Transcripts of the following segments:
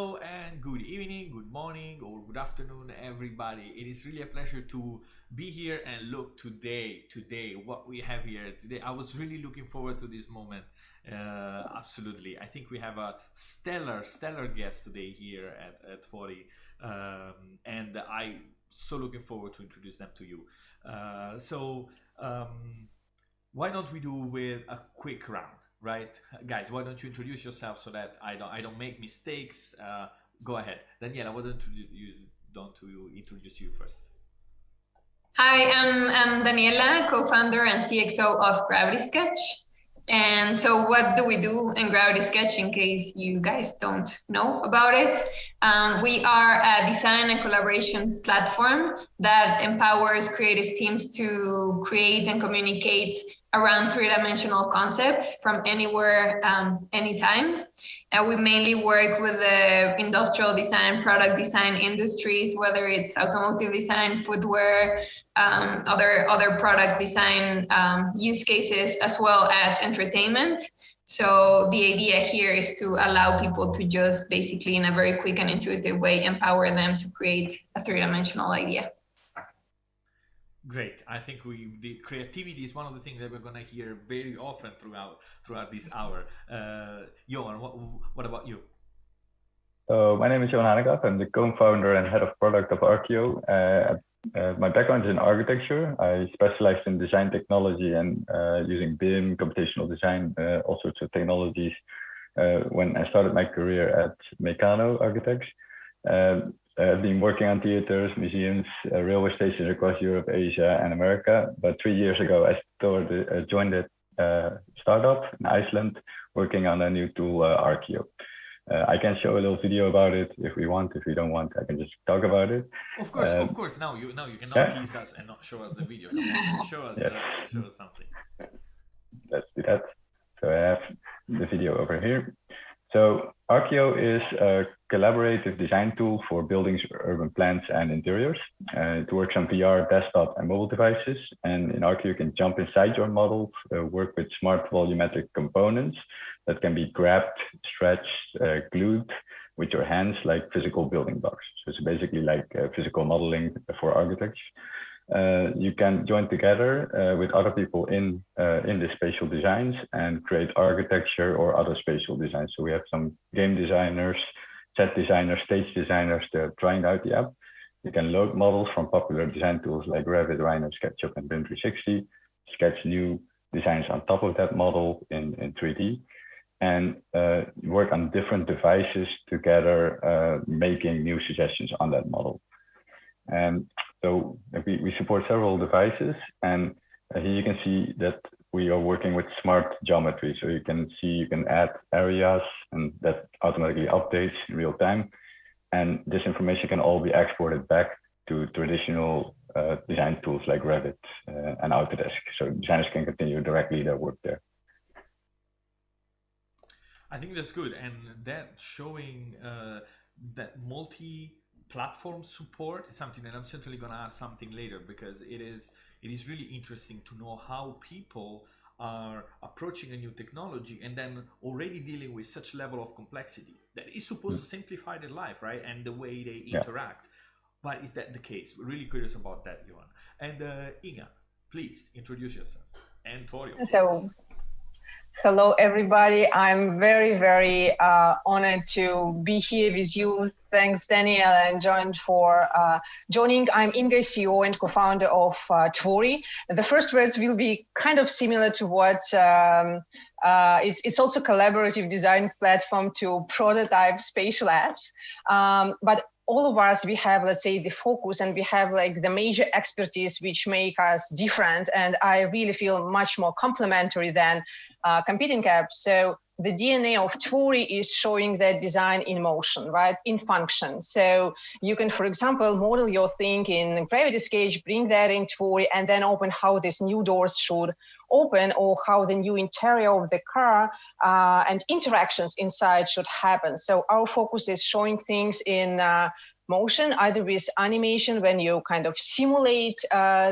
Hello and good evening, good morning, or good afternoon, everybody. It is really a pleasure to be here and look today, what we have here today. I was really looking forward to this moment. Absolutely. I think we have a stellar guest today here at Tvori. And I so looking forward to introduce them to you. Why don't we do with a quick round? Right, guys, why don't you introduce yourself so that I don't make mistakes. Go ahead, Daniela. Why don't you introduce you first? Hi, I'm Daniela, co-founder and CXO of Gravity Sketch. And so what do we do in Gravity Sketch in case you guys don't know about it? We are a design and collaboration platform that empowers creative teams to create and communicate around three-dimensional concepts from anywhere, anytime. And we mainly work with the industrial design, product design industries, whether it's automotive design, footwear, other product design use cases, as well as entertainment. So the idea here is to allow people to just basically, in a very quick and intuitive way, empower them to create a three-dimensional idea. Great. I think the creativity is one of the things that we're going to hear very often throughout this hour. Johan, what about you? My name is Johan Hanegaaf. I'm the co-founder and head of product of Arkio. My background is in architecture. I specialized in design technology and using BIM, computational design, all sorts of technologies when I started my career at Meccano Architects. I've been working on theaters, museums, railway stations across Europe, Asia, and America. But 3 years ago, I joined a startup in Iceland working on a new tool, Archaeo. I can show a little video about it if we want. If we don't want, I can just talk about it. Of course. Now you cannot tease us and not show us the video. No, show us something. Let's do that. So I have the video over here. So Archaeo is a collaborative design tool for buildings, urban plans, and interiors. It works on VR, desktop, and mobile devices. And in Archaeo, you can jump inside your model, work with smart volumetric components that can be grabbed, stretched, glued with your hands like physical building blocks. So it's basically like physical modeling for architects. You can join together with other people in the spatial designs and create architecture or other spatial designs. So we have some game designers, set designers, stage designers. They're trying out the app. You can load models from popular design tools like Revit, Rhino, SketchUp, and BIM 360, sketch new designs on top of that model in 3D, and work on different devices together, making new suggestions on that model. And so we support several devices, and here you can see that we are working with smart geometry. So you can add areas, and that automatically updates in real time. And this information can all be exported back to traditional design tools like Revit and Autodesk. So designers can continue directly their work there. I think that's good, and that showing that multi-platform support is something that I'm certainly going to ask something later, because it is really interesting to know how people are approaching a new technology and then already dealing with such level of complexity that is supposed to simplify their life, right? And the way they interact. But is that the case? We're really curious about that, Johan. And Inga, please introduce yourself. And Tori, of course. Hello, everybody. I'm very honored to be here with you. Thanks, Daniel, and joining. I'm Inga, CEO and co-founder of Tvori. The first words will be kind of similar to what it's also a collaborative design platform to prototype spatial apps. But all of us, we have, let's say, the focus, and we have like the major expertise which make us different. And I really feel much more complementary than competing apps. So the DNA of Tvori is showing that design in motion, right, in function. So you can, for example, model your thing in Gravity Sketch, bring that in Tvori, and then open how these new doors should open, or how the new interior of the car and interactions inside should happen. So our focus is showing things in motion, either with animation when you kind of simulate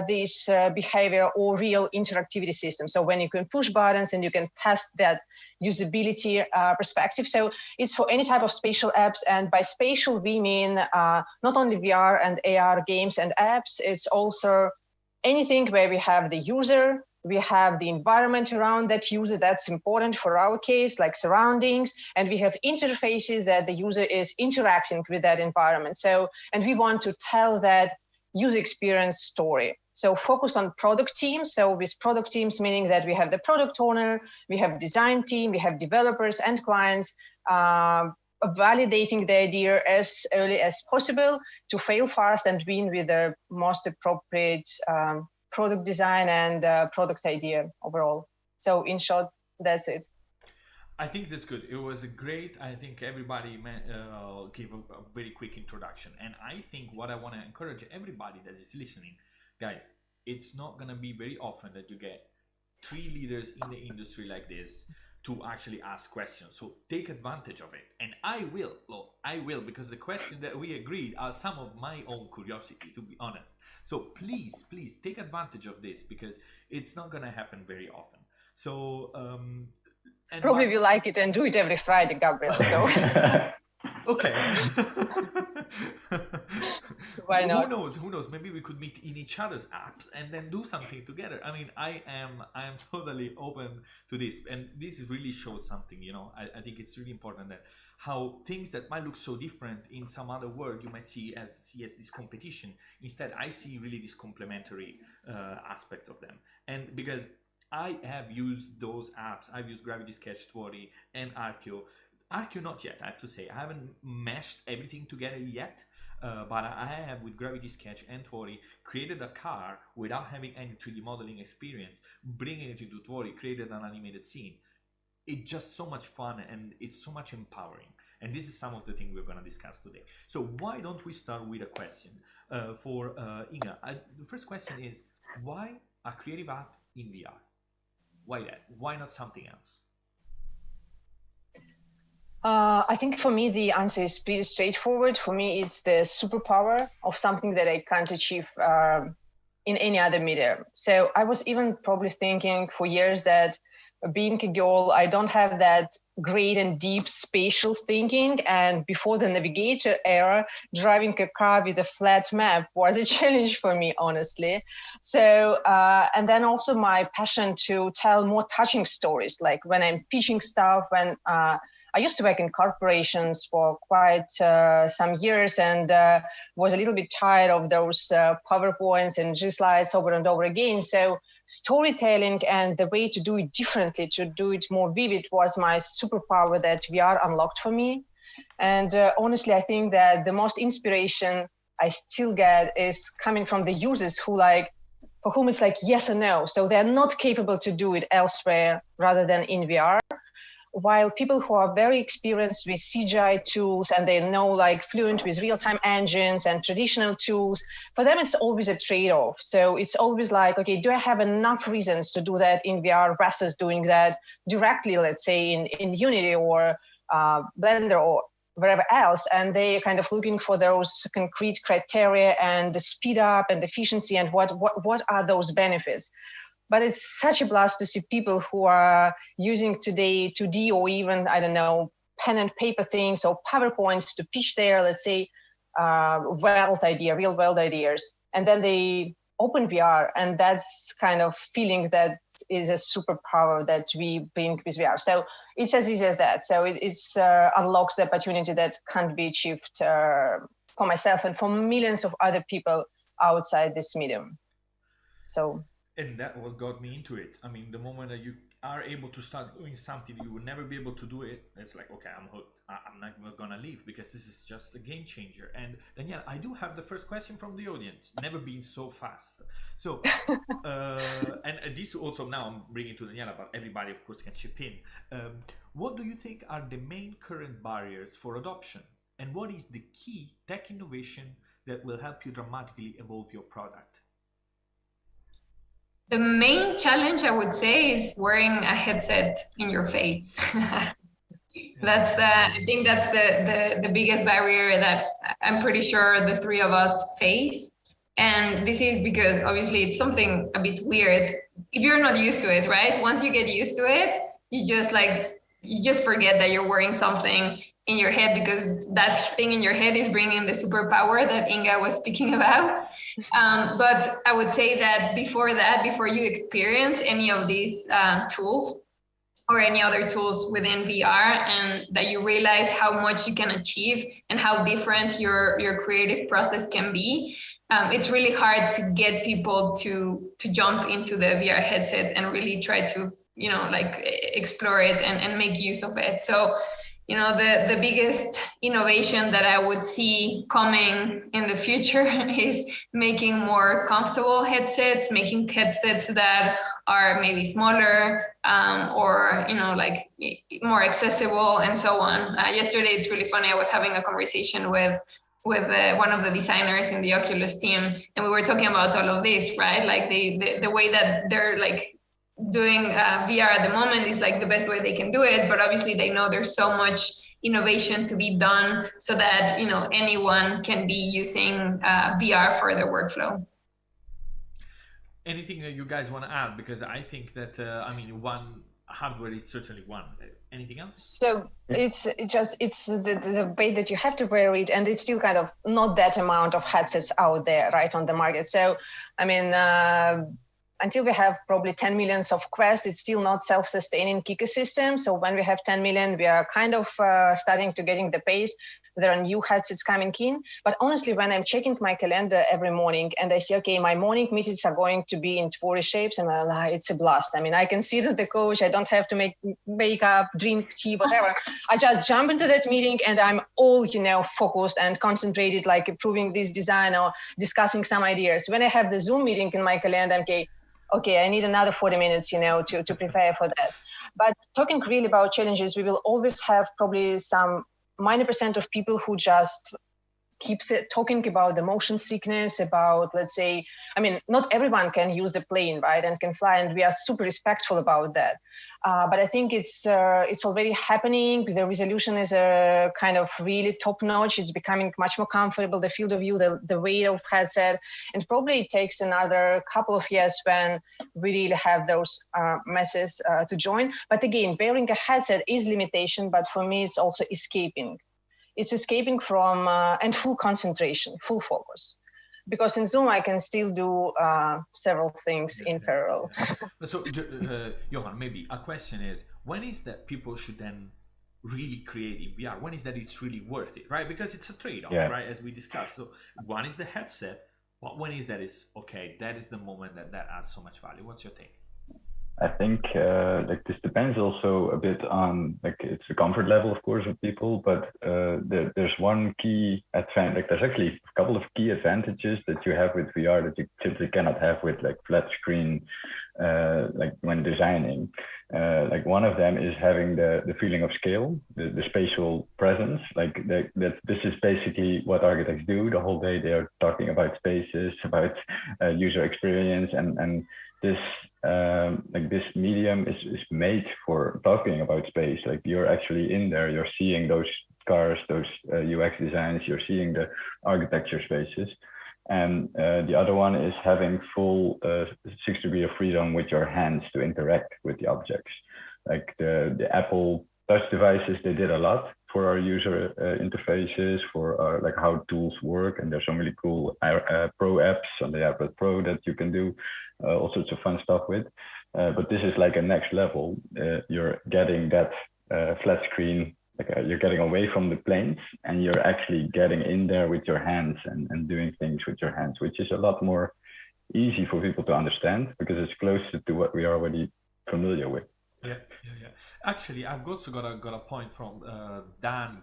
this behavior, or real interactivity system. So when you can push buttons and you can test that usability perspective. So it's for any type of spatial apps. And by spatial, we mean not only VR and AR games and apps, it's also anything where we have the user, we have the environment around that user. That's important for our case, like surroundings, and we have interfaces that the user is interacting with that environment. So, and we want to tell that user experience story. So focus on product teams. So with product teams, meaning that we have the product owner, we have design team, we have developers and clients, validating the idea as early as possible to fail fast and win with the most appropriate product design and product idea overall. So in short, that's it. I think that's good. It was a great, I think everybody gave a very quick introduction. And I think what I want to encourage everybody that is listening, guys, it's not going to be very often that you get 3 leaders in the industry like this to actually ask questions. So take advantage of it. And I will, because the questions that we agreed are some of my own curiosity, to be honest. So please take advantage of this, because it's not going to happen very often. So and probably we like it and do it every Friday, Gabriel. So okay. Why not? Who knows? Maybe we could meet in each other's apps and then do something together. I mean, I am totally open to this, and this is really shows something. You know, I think it's really important that how things that might look so different in some other world you might see as this competition. Instead, I see really this complementary aspect of them, and because I have used those apps, I've used Gravity Sketch, Tvori, and Arkio. Arkio not yet, I have to say. I haven't meshed everything together yet, but I have, with Gravity Sketch and Tvori, created a car without having any 3D modeling experience, bringing it into Tvori, created an animated scene. It's just so much fun and it's so much empowering. And this is some of the things we're going to discuss today. So why don't we start with a question for Inga? The first question is, why a creative app in VR? Why that? Why not something else? I think for me, the answer is pretty straightforward. For me, it's the superpower of something that I can't achieve in any other medium. So I was even probably thinking for years that being a girl, I don't have that great and deep spatial thinking. And before the navigator era, driving a car with a flat map was a challenge for me, honestly. So, and then also my passion to tell more touching stories, like when I'm pitching stuff, when I used to work in corporations for quite some years, and was a little bit tired of those PowerPoints and G slides over and over again. So storytelling and the way to do it differently, to do it more vivid, was my superpower that VR unlocked for me. And honestly, I think that the most inspiration I still get is coming from the users who for whom it's like yes or no. So they're not capable to do it elsewhere rather than in VR. While people who are very experienced with CGI tools and they know fluent with real-time engines and traditional tools, for them it's always a trade-off. So it's always okay, do I have enough reasons to do that in VR versus doing that directly, let's say in Unity or Blender or wherever else? And they kind of looking for those concrete criteria and the speed up and efficiency and what are those benefits. But it's such a blast to see people who are using today 2D or even, I don't know, pen and paper things or PowerPoints to pitch their, let's say, real world ideas. And then they open VR, and that's kind of feeling that is a superpower that we bring with VR. So it's as easy as that. So it unlocks the opportunity that can't be achieved for myself and for millions of other people outside this medium. So. And that what got me into it. I mean, the moment that you are able to start doing something you would never be able to do it, it's like, okay, I'm hooked. I'm not gonna leave, because this is just a game changer. And Daniela, I do have the first question from the audience. Never been so fast. So, and this also now I'm bringing to Daniela, but everybody of course can chip in. What do you think are the main current barriers for adoption? And what is the key tech innovation that will help you dramatically evolve your product? The main challenge, I would say, is wearing a headset in your face. I think that's the biggest barrier that I'm pretty sure the 3 of us face. And this is because obviously it's something a bit weird if you're not used to it, right? Once you get used to it, you just you just forget that you're wearing something in your head, because that thing in your head is bringing the superpower that Inga was speaking about. But I would say that, before you experience any of these tools or any other tools within VR, and that you realize how much you can achieve and how different your creative process can be, it's really hard to get people to jump into the VR headset and really try to, like, explore it and make use of it. So, the biggest innovation that I would see coming in the future is making more comfortable headsets, making headsets that are maybe smaller, or, like, more accessible, and so on. Yesterday, it's really funny, I was having a conversation with one of the designers in the Oculus team, and we were talking about all of this, right? Like, the way that they're, like, doing VR at the moment is, like, the best way they can do it, but obviously they know there's so much innovation to be done, so that, anyone can be using VR for their workflow. Anything that you guys want to add? Because I think that one hardware is certainly one. Anything else? So it's the way that you have to wear it, and it's still kind of not that amount of headsets out there, right, on the market. So, I mean, until we have probably 10 million of Quest, it's still not self-sustaining ecosystem. So when we have 10 million, we are kind of starting to getting the pace. There are new headsets coming in. But honestly, when I'm checking my calendar every morning and I see, okay, my morning meetings are going to be in Tvori shapes, and it's a blast. I mean, I can sit at the couch. I don't have to make makeup, drink tea, whatever. I just jump into that meeting and I'm all, focused and concentrated, like improving this design or discussing some ideas. When I have the Zoom meeting in my calendar, okay, I need another 40 minutes, to prepare for that. But talking really about challenges, we will always have probably some minor percent of people who just keep talking about the motion sickness, about, let's say, I mean, not everyone can use the plane, right, and can fly, and we are super respectful about that. But I think it's already happening. The resolution is a kind of really top notch. It's becoming much more comfortable, the field of view, the weight of headset, and probably it takes another couple of years when we really have those masses to join. But again, wearing a headset is limitation, but for me, it's also escaping. It's escaping from and full concentration, full focus. Because in Zoom, I can still do several things in parallel. So, Johan, maybe a question is, when is that people should then really create in VR? When is that it's really worth it, right? Because it's a trade-off, right, as we discussed. So one is the headset, but when is that is, okay, that is the moment that adds so much value. What's your take? I think this depends also a bit on, it's a comfort level, of course, of people, but there's one key advantage. There's actually a couple of key advantages that you have with VR that you simply cannot have with flat screen, when designing. One of them is having the feeling of scale, the spatial presence. This is basically what architects do the whole day. They are talking about spaces, about user experience, and this this medium is made for talking about space. You're actually in there, you're seeing those cars, those UX designs, you're seeing the architecture spaces. And the other one is having full 6 degrees of freedom with your hands to interact with the objects. The Apple touch devices, they did a lot for our user interfaces, for our, how tools work. And there's so many cool Pro apps on the iPad Pro that you can do all sorts of fun stuff with. But this is a next level. You're getting that flat screen, you're getting away from the planes, and you're actually getting in there with your hands and doing things with your hands, which is a lot more easy for people to understand because it's closer to what we are already familiar with. Yeah. Actually, I've also got a point from Dan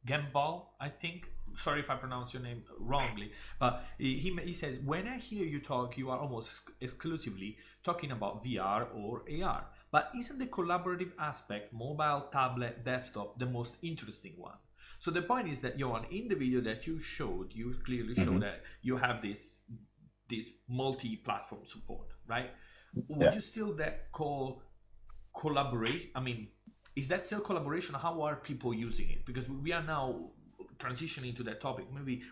Gamval, I think. Sorry if I pronounce your name wrongly, but he says, when I hear you talk, you are almost exclusively talking about VR or AR. But isn't the collaborative aspect, mobile, tablet, desktop, the most interesting one? So the point is that, Johan, in the video that you showed, you clearly show that you have this multi-platform support, right? Would you still call collaboration? I mean, is that still collaboration? How are people using it? Because we are now transitioning to that topic. Maybe,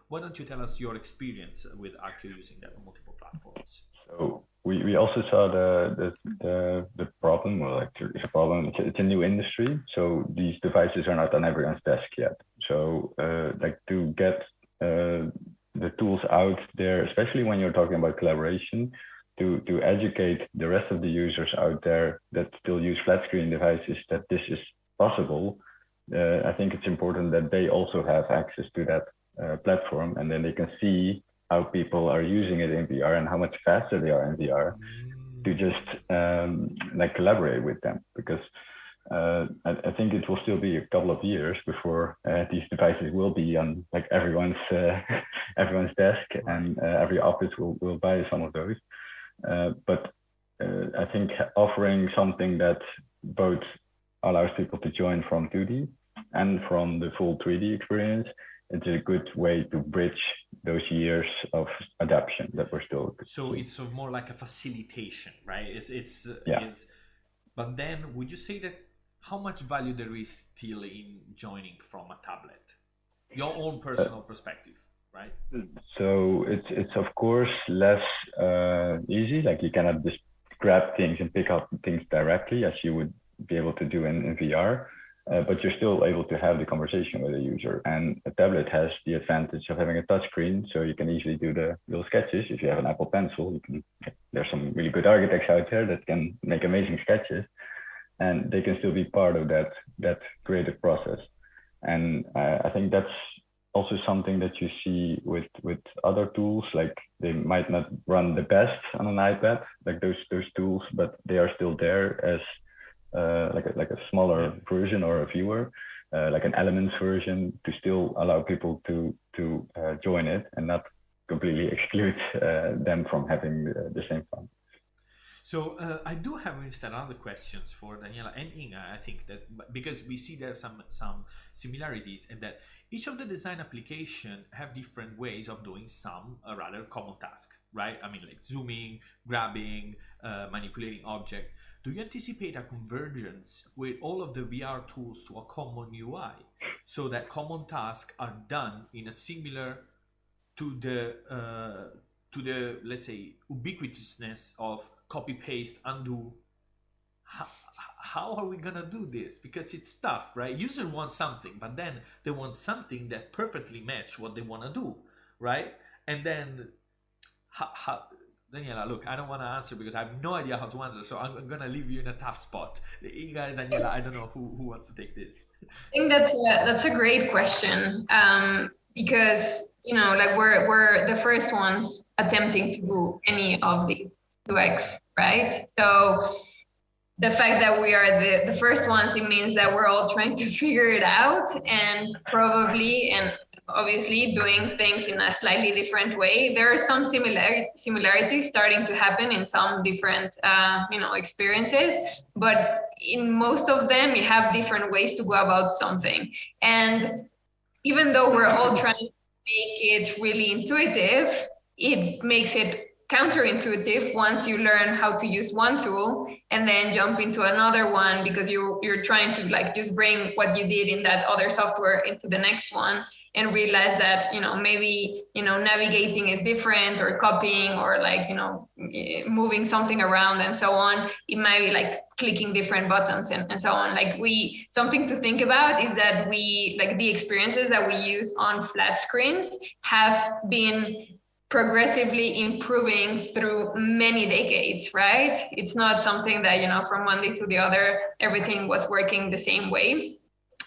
why don't you tell us your experience with Arkio using that on multiple platforms? So we also saw the problem, or like it's a problem. It's a new industry, so these devices are not on everyone's desk yet. So like to get the tools out there, especially when you're talking about collaboration, to educate the rest of the users out there that still use flat screen devices that this is possible. I think it's important that they also have access to that platform, and then they can see how people are using it in VR and how much faster they are in VR to just like collaborate with them. Because I think it will still be a couple of years before these devices will be on like everyone's desk, and every office will buy some of those. But I think offering something that both allows people to join from 2D and from the full 3D experience, it's a good way to bridge those years of adaptation that we're still. So it's more like a facilitation, right? It's but then would you say that how much value there is still in joining from a tablet? Your own personal perspective, right? So it's of course less easy. Like you cannot just grab things and pick up things directly as you would be able to do in VR. But you're still able to have the conversation with a user, and a tablet has the advantage of having a touch screen, so you can easily do the little sketches. If you have an Apple Pencil, you can. There's some really good architects out there that can make amazing sketches, and they can still be part of that creative process. And I think that's also something that you see with other tools. Like they might not run the best on an iPad, like those tools, but they are still there as like a smaller version or a viewer, like an Elements version, to still allow people to join it and not completely exclude them from having the same fun. So I do have instead other questions for Daniela and Inga. I think that because we see there some similarities, and that each of the design application have different ways of doing some rather common task, right? I mean, like zooming, grabbing, manipulating object. Do you anticipate a convergence with all of the VR tools to a common UI, so that common tasks are done in a similar to the let's say ubiquitousness of copy paste undo? How are we gonna do this? Because it's tough, right? User wants something, but then they want something that perfectly match what they want to do, right? And then how Daniela, look, I don't want to answer because I have no idea how to answer, so I'm going to leave you in a tough spot. Inga and Daniela, I don't know who wants to take this. I think that's a great question, because like we're the first ones attempting to do any of these UX, right? So the fact that we are the first ones, it means that we're all trying to figure it out, and probably and obviously doing things in a slightly different way. There are some similarities starting to happen in some different experiences, but in most of them you have different ways to go about something. And even though we're all trying to make it really intuitive, it makes it counterintuitive once you learn how to use one tool and then jump into another one, because you're trying to like just bring what you did in that other software into the next one, and realize that maybe navigating is different, or copying, or like moving something around and so on. It might be like clicking different buttons and so on. Like something to think about is that the experiences that we use on flat screens have been progressively improving through many decades, right? It's not something that from one day to the other everything was working the same way.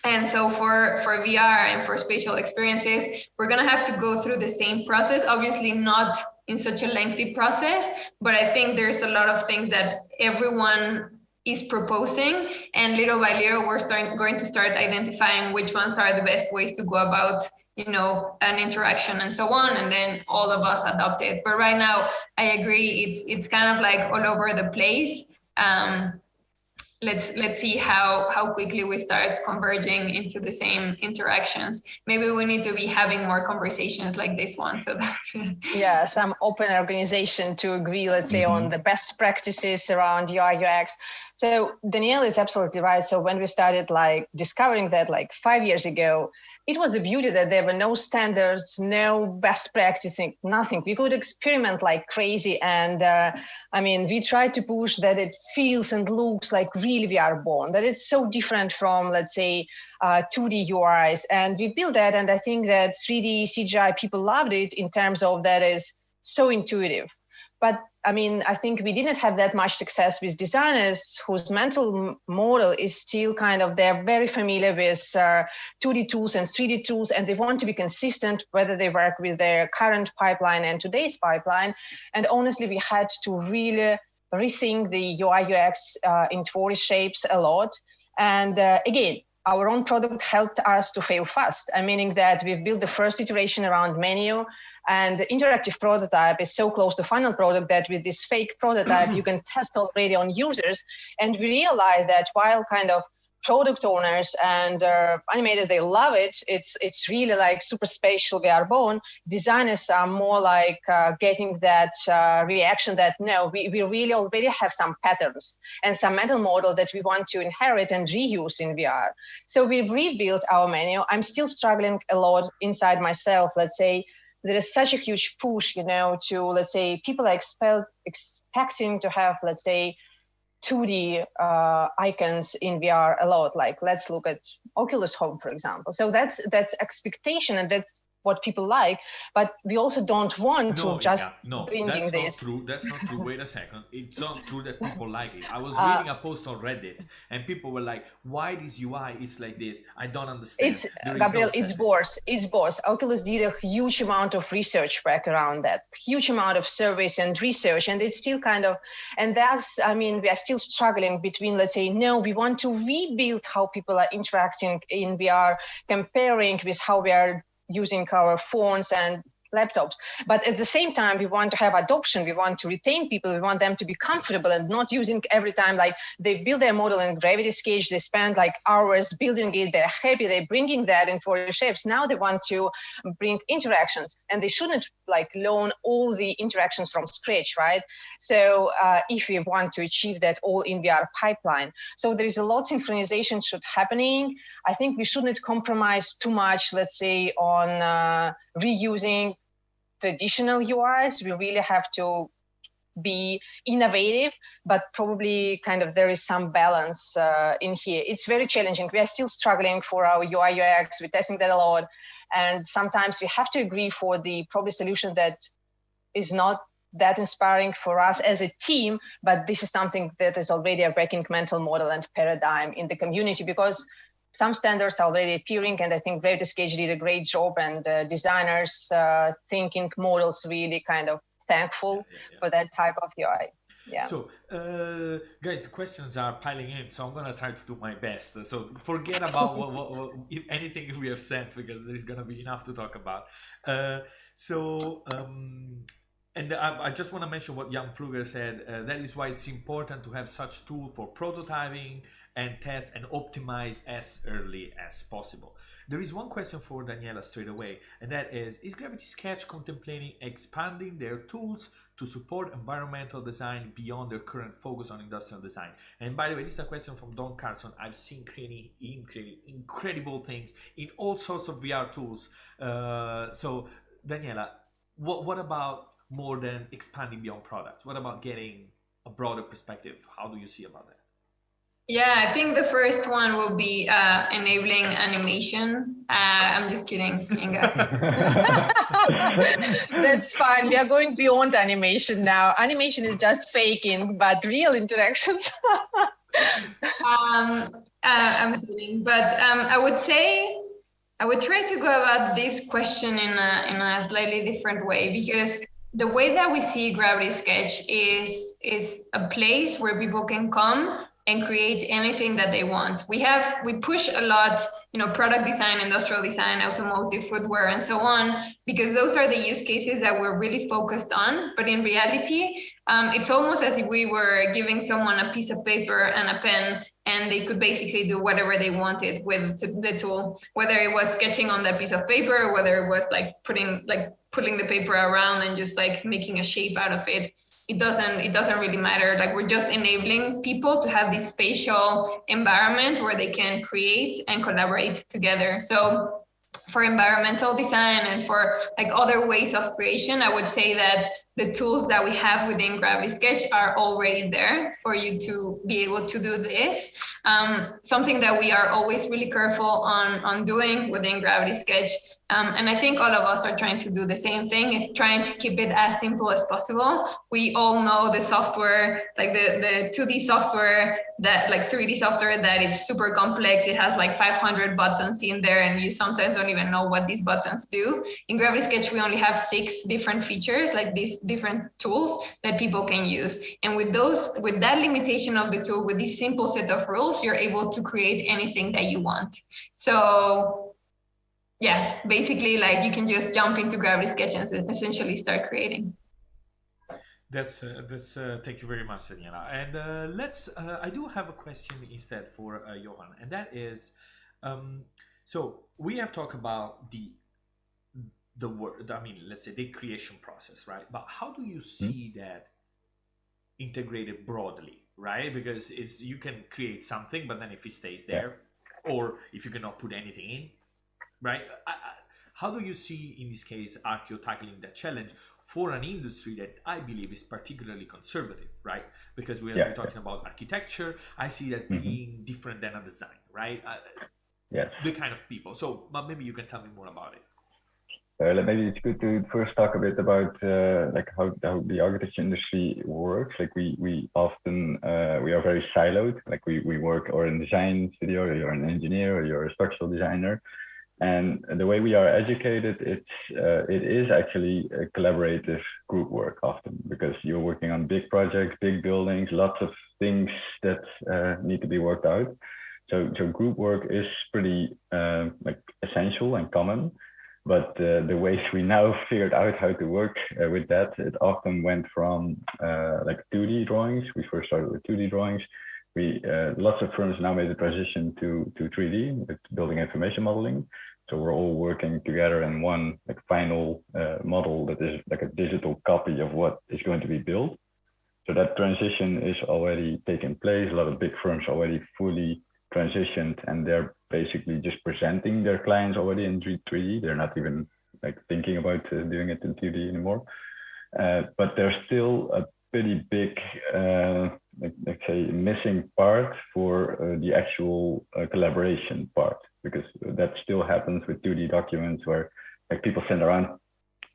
And so for VR and for spatial experiences, we're going to have to go through the same process, obviously not in such a lengthy process, but I think there's a lot of things that everyone is proposing, and little by little we're going to start identifying which ones are the best ways to go about an interaction and so on, and then all of us adopt it. But right now I agree, it's kind of like all over the place. Let's see how quickly we start converging into the same interactions. Maybe we need to be having more conversations like this one, so that some open organization to agree, let's say, on the best practices around UI UX. So Danielle is absolutely right. So when we started like discovering that like 5 years ago, it was the beauty that there were no standards, no best practicing, nothing. We could experiment like crazy. And I mean, we tried to push that it feels and looks like really VR born. That is so different from, let's say, 2D UIs. And we built that. And I think that 3D CGI, people loved it in terms of that is so intuitive. But I mean, I think we didn't have that much success with designers whose mental model is still kind of, they're very familiar with 2D tools and 3D tools, and they want to be consistent whether they work with their current pipeline and today's pipeline. And honestly, we had to really rethink the UI UX in Tvori shapes a lot. And again, our own product helped us to fail fast, meaning that we've built the first iteration around menu, and the interactive prototype is so close to final product that with this fake prototype, you can test already on users. And we realized that while kind of product owners and animators, they love it, it's really like super spatial VR born, designers are more like getting that reaction that no, we really already have some patterns and some mental model that we want to inherit and reuse in VR. So we've rebuilt our menu. I'm still struggling a lot inside myself, let's say. There is such a huge push, you know, to, let's say, people are expecting to have, let's say, 2D icons in VR a lot. Like, let's look at Oculus Home, for example. So that's expectation, and that's what people like. But we also don't want to just bringing this. No, that's not true. Wait a second. It's not true that people like it. I was reading a post on Reddit, and people were like, "Why this UI is like this? I don't understand." It's Gabriel. It's both. It's both. Oculus did a huge amount of research back around that, huge amount of surveys and research, and it's still kind of, and that's, I mean, we are still struggling between, let's say, no, we want to rebuild how people are interacting in VR, comparing with how we are using our phones and laptops. But at the same time, we want to have adoption. We want to retain people. We want them to be comfortable and not using every time, like they build their model in Gravity Sketch, they spend like hours building it, they're happy, they're bringing that in 4D shapes. Now they want to bring interactions, and they shouldn't like learn all the interactions from scratch, right? So if we want to achieve that all in VR pipeline. So there is a lot of synchronization should happening. I think we shouldn't compromise too much, let's say, on reusing traditional UIs. We really have to be innovative, but probably kind of there is some balance in here. It's very challenging. We are still struggling for our UI UX. We're testing that a lot. And sometimes we have to agree for the probably solution that is not that inspiring for us as a team, but this is something that is already a breaking mental model and paradigm in the community, because some standards are already appearing, and I think Gravity Sketch did a great job, and designers thinking models really kind of thankful for that type of UI. Yeah. So, guys, questions are piling in, so I'm gonna try to do my best. So forget about what if anything we have sent, because there is gonna be enough to talk about. And I just want to mention what Jan Pfluger said. That is why it's important to have such tool for prototyping and test and optimize as early as possible. There is one question for Daniela straight away, and that is Gravity Sketch contemplating expanding their tools to support environmental design beyond their current focus on industrial design? And by the way, this is a question from Don Carson. I've seen creating incredible things in all sorts of VR tools. So Daniela, what about more than expanding beyond products? What about getting a broader perspective? How do you see about that? Yeah, I think the first one will be enabling animation. I'm just kidding, Inga. That's fine. We are going beyond animation now. Animation is just faking, but real interactions. I'm kidding, but I would say I would try to go about this question in a slightly different way, because the way that we see Gravity Sketch is a place where people can come and create anything that they want. We push a lot, product design, industrial design, automotive, footwear, and so on, because those are the use cases that we're really focused on. But in reality, it's almost as if we were giving someone a piece of paper and a pen, and they could basically do whatever they wanted with the tool, whether it was sketching on that piece of paper, or whether it was like pulling the paper around and just like making a shape out of it. it doesn't really matter. Like, we're just enabling people to have this spatial environment where they can create and collaborate together. So for environmental design and for like other ways of creation, I would say that the tools that we have within Gravity Sketch are already there for you to be able to do this. Something that we are always really careful on doing within Gravity Sketch, and I think all of us are trying to do the same thing, is trying to keep it as simple as possible. We all know the software, like the 2D software, that like 3D software, that it's super complex. It has like 500 buttons in there, and you sometimes don't even know what these buttons do. In Gravity Sketch, we only have 6 different features, like these different tools that people can use. And with that limitation of the tool, with this simple set of rules, you're able to create anything that you want. So yeah, basically, like, you can just jump into Gravity Sketch and essentially start creating. That's thank you very much, Daniela. And let's I do have a question instead for Johan, and that is, so we have talked about the work, I mean, let's say the creation process, right? But how do you see that integrated broadly, right? Because you can create something, but then if it stays there, or if you cannot put anything in, right? How do you see, in this case, Arkio tackling that challenge for an industry that I believe is particularly conservative, right? Because we're talking about architecture. I see that being different than a design, right? The kind of people. So, but maybe you can tell me more about it. Maybe it's good to first talk a bit about like how the architecture industry works. Like we often we are very siloed. Like we work or in design studio, or you're an engineer, or you're a structural designer. And the way we are educated, it is actually a collaborative group work often, because you're working on big projects, big buildings, lots of things that need to be worked out. So group work is pretty like essential and common. But the ways we now figured out how to work with that, it often went from like 2D drawings. We first started with 2D drawings. Lots of firms now made the transition to 3D with building information modeling. So we're all working together in one like final model that is like a digital copy of what is going to be built. So that transition is already taking place. A lot of big firms already fully transitioned, and they're basically just presenting their clients already in 3D. They're not even like thinking about doing it in 2D anymore. But there's still a pretty big, let's say, missing part for the actual collaboration part, because that still happens with 2D documents where like people send around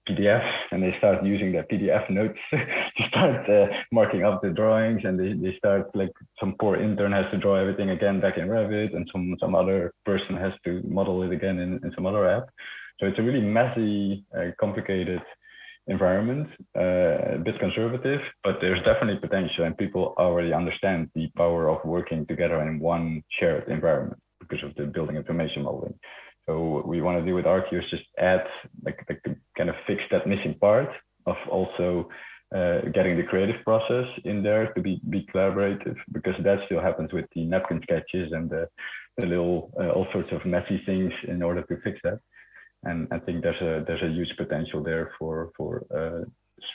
PDFs and they start using their PDF notes to start marking up the drawings, and they start, like, some poor intern has to draw everything again back in Revit, and some other person has to model it again in some other app. So it's a really messy, complicated environment, a bit conservative, but there's definitely potential, and people already understand the power of working together in one shared environment because of the building information modeling. So what we want to do with Arkio is just add, like kind of fix that missing part of also getting the creative process in there to be collaborative, because that still happens with the napkin sketches and the little all sorts of messy things in order to fix that. And I think there's a huge potential there for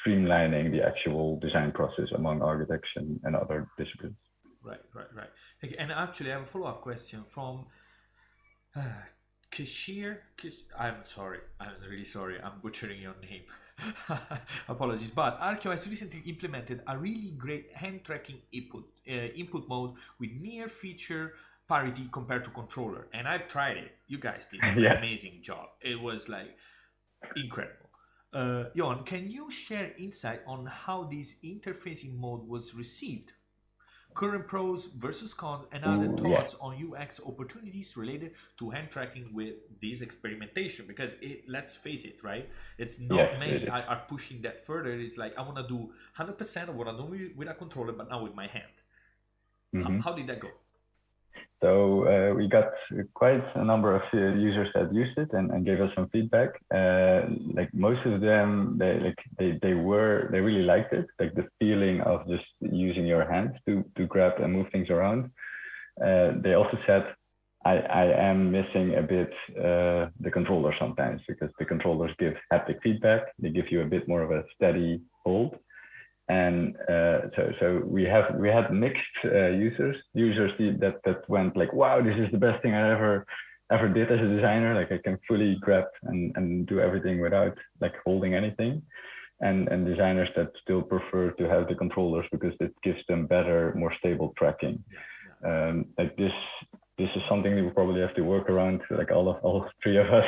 streamlining the actual design process among architects and other disciplines. Right. Okay. And actually, I have a follow-up question from Kashir. I'm sorry. I'm really sorry. I'm butchering your name. Apologies. But Archaeo has recently implemented a really great hand tracking input mode with near feature parity compared to controller, and I've tried it. You guys did an amazing job. It was like incredible. Johan, can you share insight on how this interfacing mode was received? Current pros versus cons, and other thoughts on UX opportunities related to hand tracking with this experimentation, because let's face it, right? It's not many are pushing that further. It's like, I want to do 100% of what I do with a controller, but now with my hand. How did that go? So we got quite a number of users that used it and gave us some feedback. Like most of them, they really liked it, like the feeling of just using your hands to grab and move things around. They also said, I am missing a bit the controller sometimes, because the controllers give haptic feedback. They give you a bit more of a steady hold. And so we had mixed users that went like, wow, this is the best thing I ever did as a designer. Like I can fully grab and do everything without like holding anything. And designers that still prefer to have the controllers because it gives them better, more stable tracking. Like this is something that we probably have to work around, like all three of us.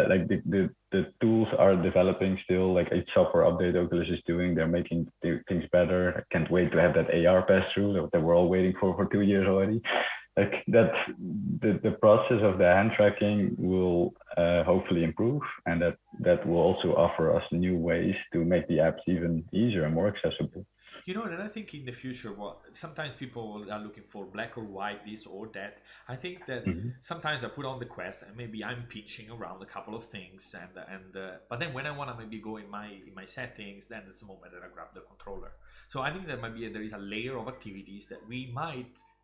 Like the tools are developing still, like each software update Oculus is doing, they're making things better. I can't wait to have that AR pass through that we're all waiting for 2 years already. Like that, the process of the hand tracking will hopefully improve, and that will also offer us new ways to make the apps even easier and more accessible. You know, and I think in the future, sometimes people are looking for black or white, this or that. I think that sometimes I put on the Quest and maybe I'm pitching around a couple of things, but then when I want to maybe go in my settings, then it's the moment that I grab the controller. So I think that there is a layer of activities that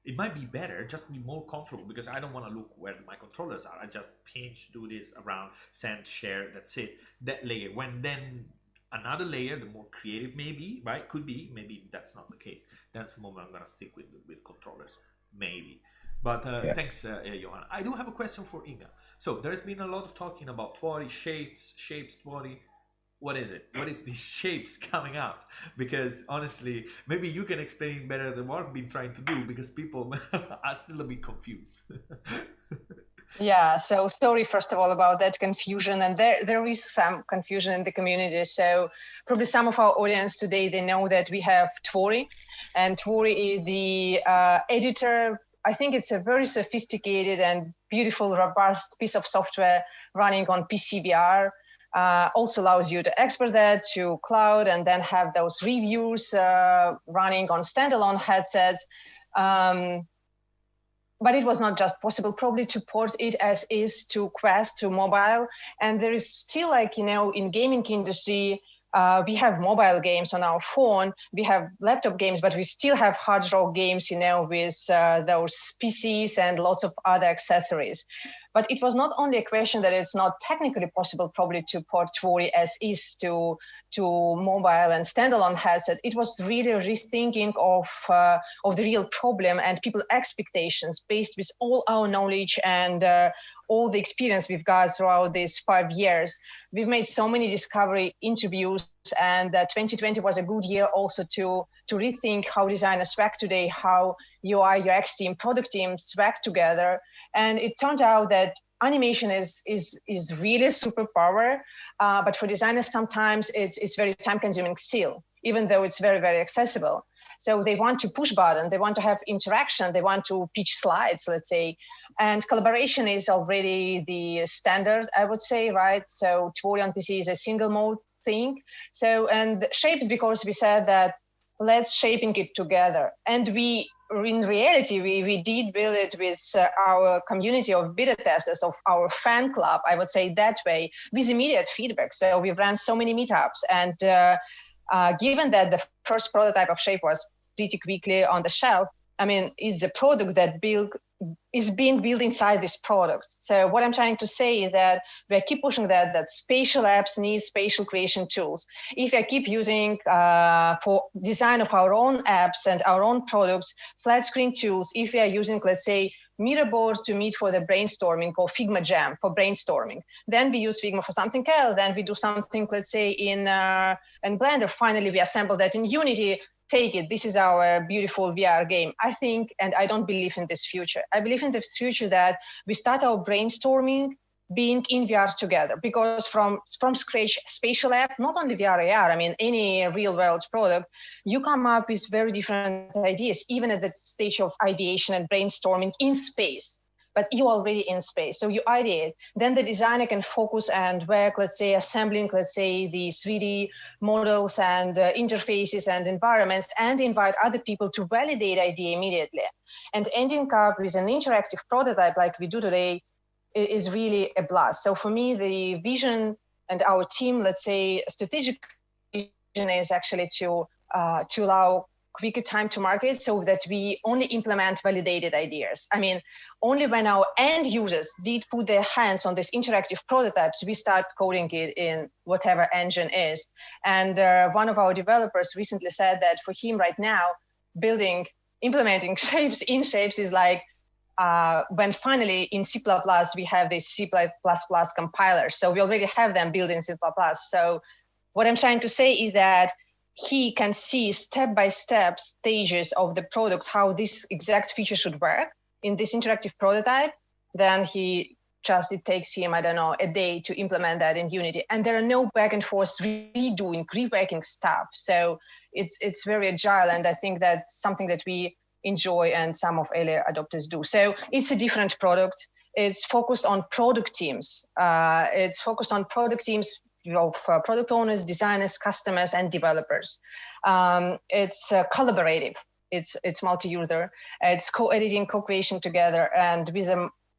it might be better, just be more comfortable, because I don't want to look where my controllers are. I just pinch, do this around, send, share, that's it. That layer. When then another layer, the more creative maybe, right? Could be, maybe that's not the case. That's the moment I'm going to stick with controllers, maybe. But thanks, Johan. I do have a question for Inga. So there's been a lot of talking about Tvori, shapes, Tvori. What is it? What is these shapes coming up? Because honestly, maybe you can explain better than what I've been trying to do, because people are still a bit confused. Yeah, so sorry first of all about that confusion, and there is some confusion in the community. So probably some of our audience today, they know that we have Tvori, and Tvori is the editor. I think it's a very sophisticated and beautiful, robust piece of software running on PCVR. Also allows you to export that to cloud and then have those reviews running on standalone headsets. But it was not just possible probably to port it as is to Quest, to mobile. And there is still, like, you know, in gaming industry, we have mobile games on our phone, we have laptop games, but we still have hard rock games, you know, with those PCs and lots of other accessories. But it was not only a question that it's not technically possible probably to port Tvori as is to mobile and standalone headset. It was really a rethinking of the real problem and people's expectations based with all our knowledge and all the experience we've got throughout these 5 years. We've made so many discovery interviews, and 2020 was a good year also to rethink how designers work today, how UI, UX team, product teams work together. And it turned out that animation is really a superpower, but for designers, sometimes it's very time-consuming still, even though it's very, very accessible. So they want to push button, they want to have interaction, they want to pitch slides, let's say. And collaboration is already the standard, I would say, right? So Tvori on PC is a single mode thing. So, and shapes, because we said that let's shaping it together. And in reality, we did build it with our community of beta testers, of our fan club, I would say that way, with immediate feedback. So we've ran so many meetups, and given that the first prototype of Shape was pretty quickly on the shelf, I mean, is a product that is being built inside this product. So what I'm trying to say is that we keep pushing that spatial apps need spatial creation tools. If I keep using for design of our own apps and our own products, flat screen tools, if we are using, let's say, Mira boards to meet for the brainstorming, or Figma Jam for brainstorming, then we use Figma for something else, then we do something, let's say, in Blender, finally we assemble that in Unity. Take it, this is our beautiful VR game. I think, and I don't believe in this future. I believe in the future that we start our brainstorming being in VR together, because from scratch, spatial app, not only VR, AR, I mean, any real world product, you come up with very different ideas, even at the stage of ideation and brainstorming in space. But you're already in space, so you ideate. Then the designer can focus and work, let's say, assembling, let's say, the 3D models and interfaces and environments, and invite other people to validate idea immediately. And ending up with an interactive prototype like we do today is really a blast. So for me, the vision and our team, let's say, strategic vision is actually to allow quicker time to market so that we only implement validated ideas. I mean, only when our end users did put their hands on these interactive prototypes, we start coding it in whatever engine is. And one of our developers recently said that for him right now, implementing shapes in shapes is like when finally in C++ we have this C++ compiler. So we already have them built in C++. So what I'm trying to say is that he can see step-by-step stages of the product, how this exact feature should work in this interactive prototype. Then it takes him, I don't know, a day to implement that in Unity. And there are no back and forth reworking stuff. So it's very agile. And I think that's something that we enjoy and some of earlier adopters do. So it's a different product. It's focused on product teams. It's focused on product teams of product owners, designers, customers, and developers. It's collaborative. It's multi-user. It's co-editing, co-creation together, and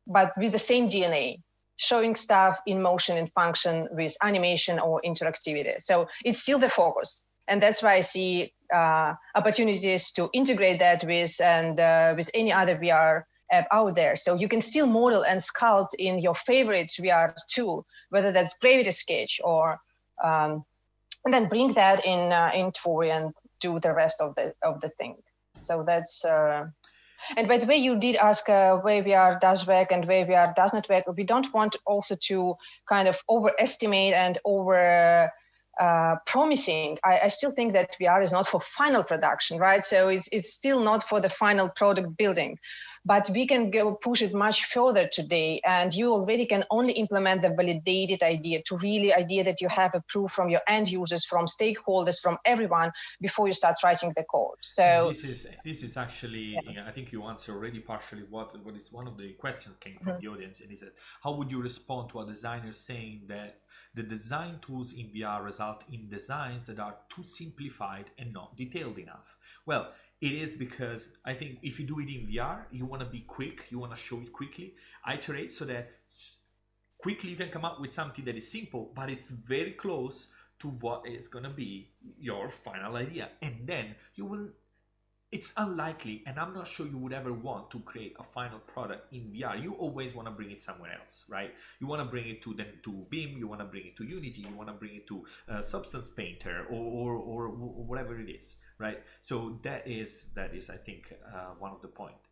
but with the same DNA, showing stuff in motion and function with animation or interactivity. So it's still the focus, and that's why I see opportunities to integrate that with any other VR app out there. So you can still model and sculpt in your favorite VR tool, whether that's Gravity Sketch or and then bring that in Tvori and do the rest of the thing. So that's and by the way, you did ask where VR does work and where VR does not work. We don't want also to kind of overestimate and over promising. I still think that VR is not for final production, right? So it's still not for the final product building, but we can go push it much further today. And you already can only implement the validated idea idea that you have approved from your end users, from stakeholders, from everyone before you start writing the code. So this is actually, I think you answered already partially what is one of the questions came from the audience, and he said, how would you respond to a designer saying that the design tools in VR result in designs that are too simplified and not detailed enough? Well, it is because I think if you do it in VR, you want to be quick, you want to show it quickly, iterate so that quickly you can come up with something that is simple, but it's very close to what is going to be your final idea. And then you will, it's unlikely, and I'm not sure you would ever want to create a final product in VR. You always want to bring it somewhere else, right? You want to bring it to BIM, you want to bring it to Unity, you want to bring it to Substance Painter or whatever it is, right? So that is I think one of the points.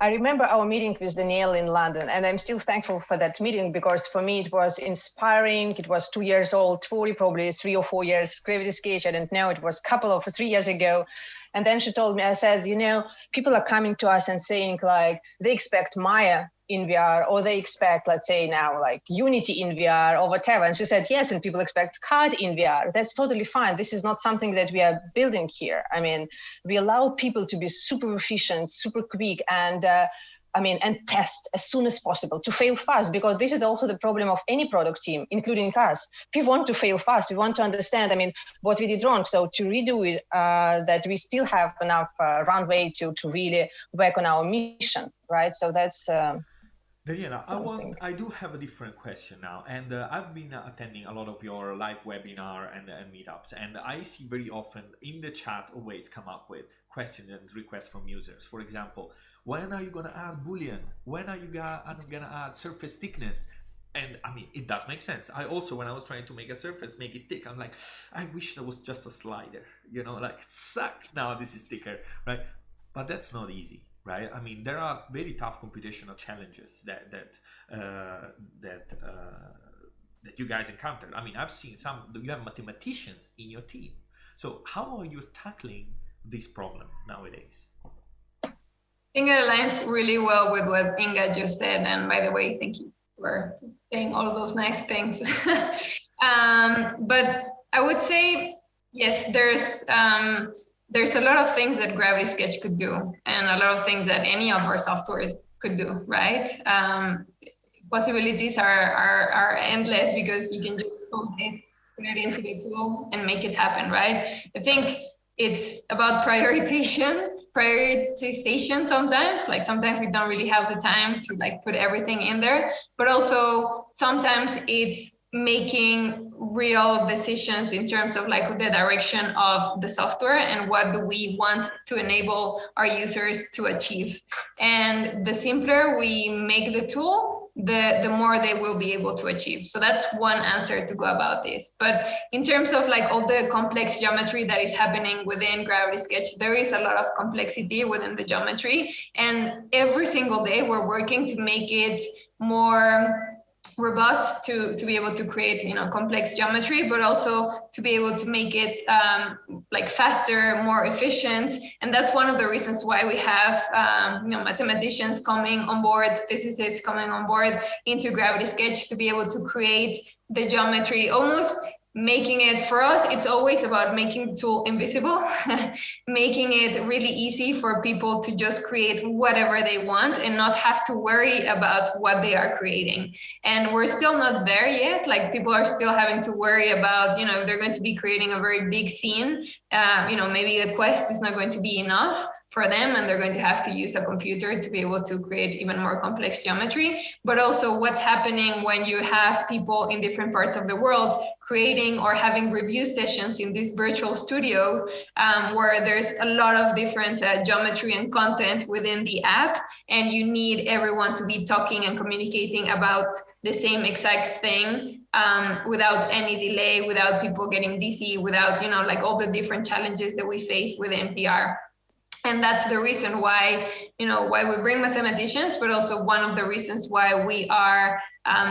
I remember our meeting with Danielle in London, and I'm still thankful for that meeting because for me it was inspiring. It was 2 years old, Tvori probably 3 or 4 years, Gravity Sketch, I don't know, it was a couple of 3 years ago. And then she told me, I said, you know, people are coming to us and saying like they expect Maya in VR, or they expect, let's say now, like Unity in VR or whatever. And she said, yes, and people expect CAD in VR. That's totally fine. This is not something that we are building here. I mean, we allow people to be super efficient, super quick, and and test as soon as possible, to fail fast, because this is also the problem of any product team, including cars. We want to fail fast. We want to understand, what we did wrong. So to redo it, that we still have enough runway to really work on our mission, right? So that's... Daniela, I do have a different question now, and I've been attending a lot of your live webinar and meetups, and I see very often in the chat always come up with questions and requests from users. For example, when are you going to add Boolean? When are you going to add surface thickness? And it does make sense. I also, when I was trying to make a surface, make it thick, I'm like, I wish there was just a slider, suck, now this is thicker, right? But that's not easy. Right. There are very tough computational challenges that you guys encountered. I've seen you have mathematicians in your team. So how are you tackling this problem nowadays? I think it aligns really well with what Inga just said. And by the way, thank you for saying all of those nice things. But I would say, yes, there's a lot of things that Gravity Sketch could do, and a lot of things that any of our softwares could do, right? Possibilities are endless because you can just put it into the tool and make it happen, right? I think it's about prioritization sometimes. Sometimes we don't really have the time to put everything in there, but also sometimes it's making real decisions in terms of like the direction of the software and what do we want to enable our users to achieve. And the simpler we make the tool, the more they will be able to achieve. So that's one answer to go about this. But in terms of like all the complex geometry that is happening within Gravity Sketch, there is a lot of complexity within the geometry. And every single day we're working to make it more robust to be able to create, you know, complex geometry, but also to be able to make it like faster, more efficient. And that's one of the reasons why we have you know, mathematicians coming on board, physicists coming on board into Gravity Sketch to be able to create the geometry, almost making it, for us, it's always about making the tool invisible, making it really easy for people to just create whatever they want and not have to worry about what they are creating. And we're still not there yet. Like, people are still having to worry about, you know, if they're going to be creating a very big scene, you know, maybe the quest is not going to be enough for them, and they're going to have to use a computer to be able to create even more complex geometry. But also what's happening when you have people in different parts of the world creating or having review sessions in these virtual studios, where there's a lot of different geometry and content within the app, and you need everyone to be talking and communicating about the same exact thing, without any delay, without people getting dizzy, without, you know, like all the different challenges that we face within VR. And that's the reason why, you know, why we bring mathematicians, but also one of the reasons why we are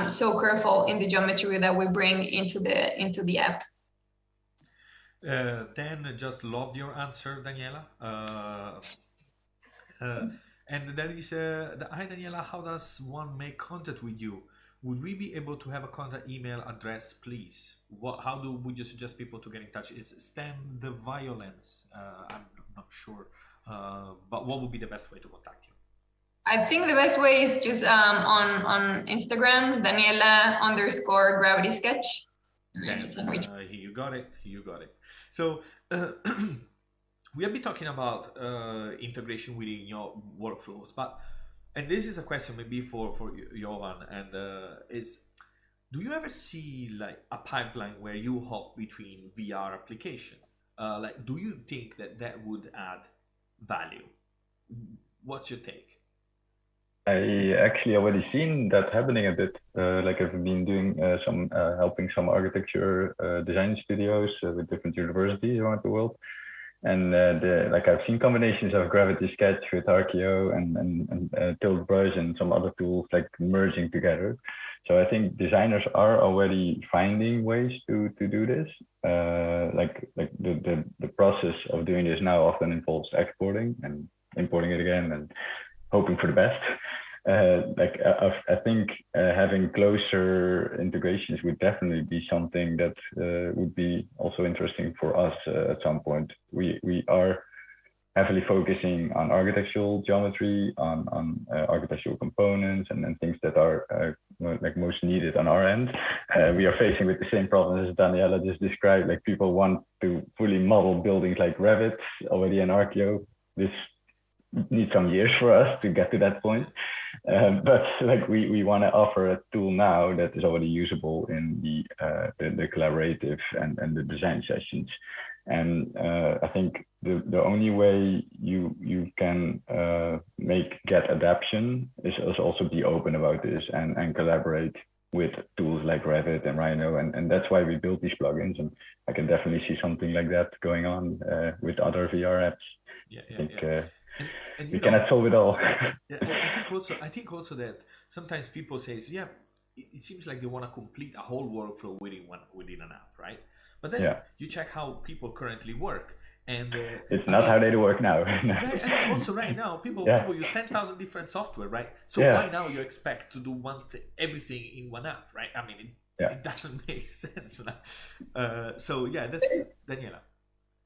so careful in the geometry that we bring into the app. Dan, just loved your answer, Daniela. And there is hi, Daniela, how does one make contact with you? Would we be able to have a contact email address, please? How would you suggest people to get in touch? It's Stan the Violence. I'm not sure. But what would be the best way to contact you? I think the best way is just on Instagram, Daniela_Gravity Sketch. You got it. So we have been talking about integration within your workflows, and this is a question maybe for Jovan, and is, do you ever see like a pipeline where you hop between VR application? Like, do you think that would add value? What's your take? I actually already seen that happening a bit. Like, I've been doing some helping some architecture design studios with different universities around the world, and I've seen combinations of Gravity Sketch with Arkio and Tilt Brush and some other tools like merging together. So I think designers are already finding ways to do this. The process of doing this now often involves exporting and importing it again and hoping for the best. I think having closer integrations would definitely be something that would be also interesting for us at some point. We are heavily focusing on architectural geometry, on architectural components and things that are most needed on our end. We are facing with the same problems as Daniela just described. Like, people want to fully model buildings like Revit already in Archaeo. This needs some years for us to get to that point. But like, we want to offer a tool now that is already usable in the collaborative and the design sessions. And I think the only way you can get adaption is also be open about this and collaborate with tools like Revit and Rhino, and that's why we built these plugins. And I can definitely see something like that going on with other VR apps. And we cannot solve it all. I think also that sometimes people say, so, yeah, it seems like they want to complete a whole workflow within an app, right? But then you check how people currently work, and it's not how they work now. Right, and also right now, people use 10,000 different software, right? So why now you expect to do everything in one app, right? I mean, it doesn't make sense. That's Daniela.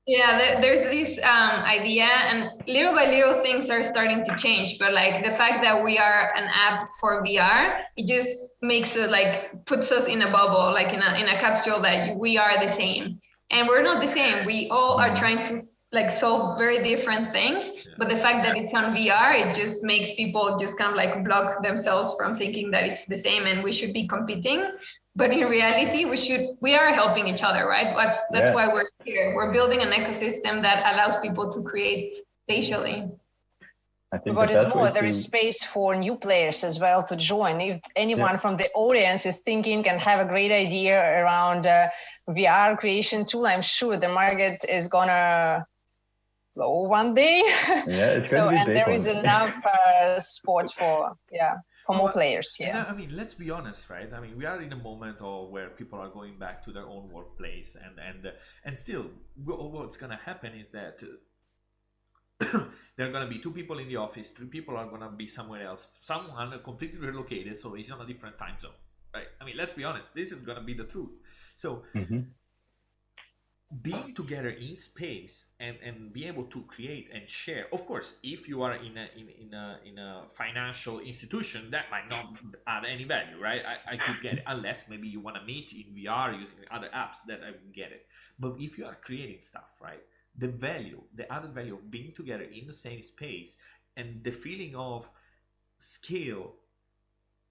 Yeah, there's this idea, and little by little things are starting to change. But like, the fact that we are an app for VR, it just makes it like, puts us in a bubble, like in a capsule, that we are the same, and we're not the same. We all are trying to like solve very different things. But the fact that it's on VR, it just makes people just kind of like block themselves from thinking that it's the same and we should be competing. But in reality, we are helping each other, right? That's why we're here. We're building an ecosystem that allows people to create spatially. What is more, there is space for new players as well to join. If anyone from the audience is thinking and have a great idea around VR creation tool, I'm sure the market is gonna flow one day. Yeah, it's so, and there is enough sport for more players. Yeah, I mean, let's be honest, right? I mean, we are in a moment where people are going back to their own workplace, and still, what's gonna happen is that there are going to be 2 people in the office, 3 people are going to be somewhere else, someone completely relocated, so he's on a different time zone, right? I mean, let's be honest, this is going to be the truth. So being together in space and be able to create and share, of course, if you are in a financial institution, that might not add any value, right? I could get it, unless maybe you want to meet in VR using other apps, that I would get it. But if you are creating stuff, right, the added value of being together in the same space and the feeling of scale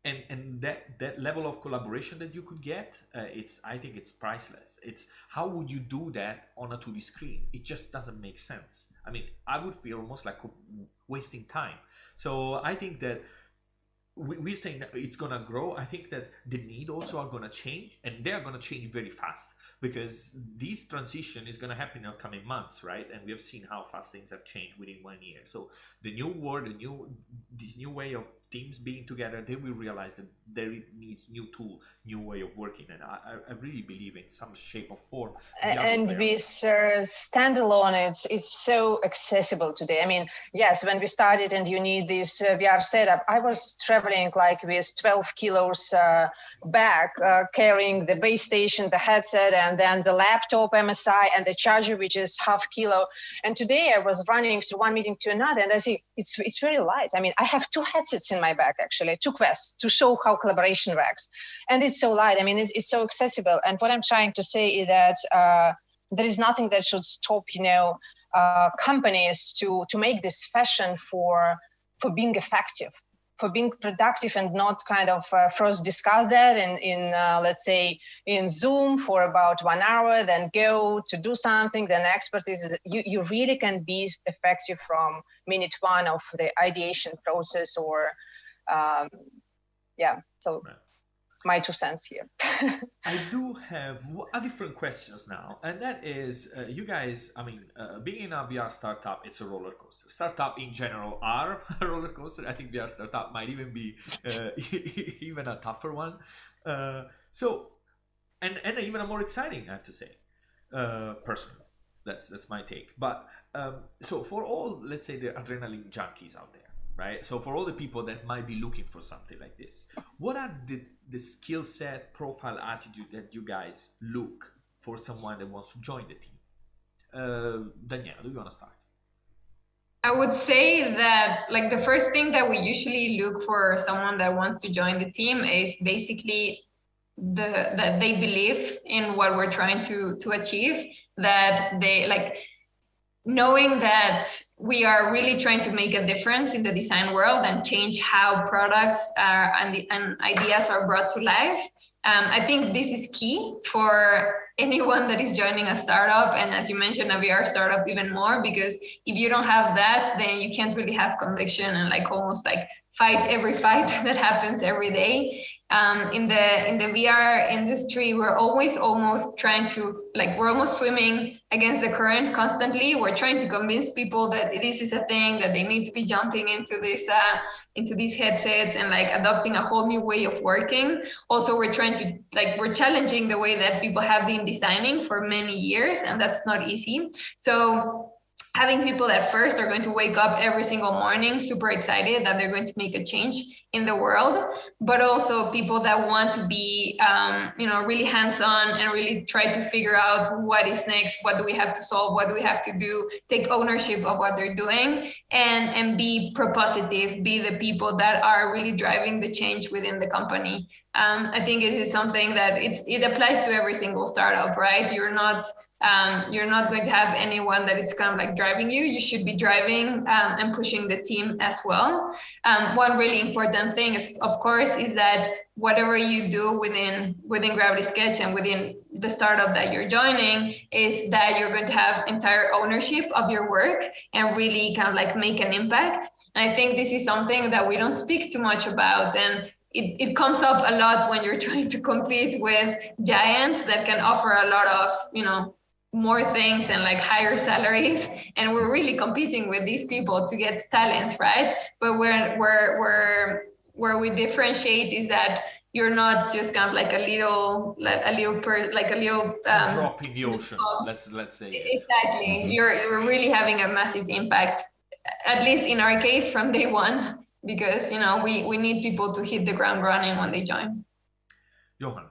and that level of collaboration that you could get, I think it's priceless. It's how would you do that on a 2D screen? It just doesn't make sense. I mean, I would feel almost like wasting time. So I think that we're saying that it's gonna grow. I think that the need also are gonna change, and they are gonna change very fast, because this transition is gonna happen in the coming months, right? And we have seen how fast things have changed within 1 year. So the new world, this new way of teams being together, they will realize that there needs new tool, new way of working, and I really believe in some shape or form. And with standalone, it's so accessible today. I mean, yes, when we started and you need this VR setup, I was traveling like with 12 kilos back, carrying the base station, the headset, and then the laptop MSI and the charger, which is half kilo. And today I was running through one meeting to another, and I see it's very light. I mean, I have 2 headsets in my bag, actually, 2 Quests, to show how collaboration works. And it's so light. I mean, it's so accessible. And what I'm trying to say is that there is nothing that should stop, companies to make this fashion for being effective, for being productive, and not kind of first discuss that in let's say in Zoom for about 1 hour, then go to do something, then expertise. You really can be effective from minute 1 of the ideation process, or so my 2 cents here. I do have a different questions now, and that is, you guys, I mean, being in a VR startup, it's a roller coaster. Startup in general are a roller coaster. I think VR startup might even be even a tougher one. So, and even a more exciting, I have to say, personally. That's my take. But so for all, let's say, the adrenaline junkies out there, right? So for all the people that might be looking for something like this, what are the skill set, profile, attitude that you guys look for someone that wants to join the team? Daniela, do you want to start? I would say that, like, the first thing that we usually look for someone that wants to join the team is basically that they believe in what we're trying to achieve, that they like knowing that we are really trying to make a difference in the design world and change how products are and ideas are brought to life. I think this is key for anyone that is joining a startup, and as you mentioned, a VR startup even more, because if you don't have that, then you can't really have conviction and like almost like fight every fight that happens every day. In the VR industry, we're always almost trying to, like, we're almost swimming against the current constantly. We're trying to convince people that this is a thing, that they need to be jumping into these headsets and like adopting a whole new way of working. Also, we're trying to, like, we're challenging the way that people have been designing for many years, and that's not easy. So having people that first are going to wake up every single morning super excited that they're going to make a change in the world, but also people that want to be really hands-on and really try to figure out what is next, what do we have to solve, what do we have to do, take ownership of what they're doing, and be propositive, be the people that are really driving the change within the company. I think it is something that it applies to every single startup, right? You're not You're not going to have anyone that it's kind of like driving you. You should be driving and pushing the team as well. One really important thing is, of course, is that whatever you do within Gravity Sketch and within the startup that you're joining, is that you're going to have entire ownership of your work and really kind of like make an impact. And I think this is something that we don't speak too much about, and it comes up a lot when you're trying to compete with giants that can offer a lot of, you know, more things and like higher salaries, and we're really competing with these people to get talent, right? But where we differentiate is that you're not just kind of like a little drop in the ocean. Let's say it. Exactly. You're really having a massive impact, at least in our case, from day one, because you know we need people to hit the ground running when they join. Johan.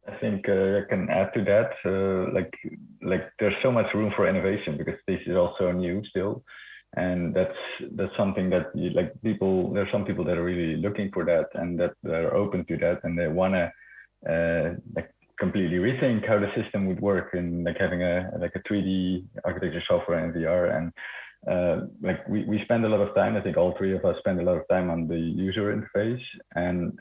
I think I can add to that. Like there's so much room for innovation because this is also new still, and that's something that there's some people that are really looking for that and that are open to that, and they wanna like completely rethink how the system would work in like having a 3D architecture software in VR. And like we spend a lot of time, I think all three of us spend a lot of time on the user interface, and